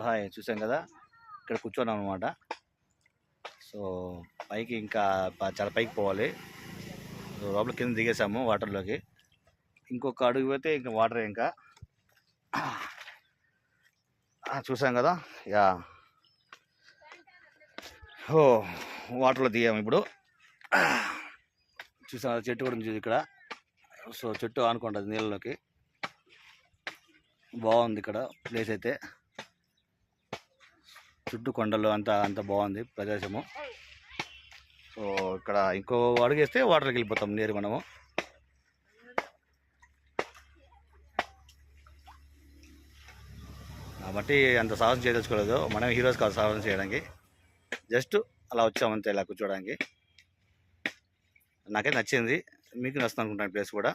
Hi చూసాం కదా, ఇక్కడ కూర్చున్నాం అనమాట. సో పైకి ఇంకా చాలా పైకి పోవాలి. సో లోపల కింద దిగేసాము వాటర్లోకి. ఇంకొక అడుగు పోతే ఇంకా వాటర్ ఇంకా చూసాం కదా. యా ఓ వాటర్లో దిగాము ఇప్పుడు. చూసాం చెట్టు కూడా ఉంది ఇక్కడ. సో చెట్టు ఆనుకుంటుంది నీళ్ళలోకి. బాగుంది ఇక్కడ ప్లేస్ అయితే, చుట్టూ కొండలు అంత బాగుంది ప్రదేశము. సో ఇక్కడ ఇంకో అడుగేస్తే వాటర్కి వెళ్ళిపోతాం నీరు మనము. కాబట్టి అంత సాహసం చేయదలుచుకోలేదు. మనం హీరోస్ కాదు సాహసం చేయడానికి, జస్ట్ అలా వచ్చామంతే ఇలా కూర్చోడానికి. నాకైతే నచ్చింది, మీకు నచ్చుతుంది అనుకుంటాను ప్లేస్ కూడా.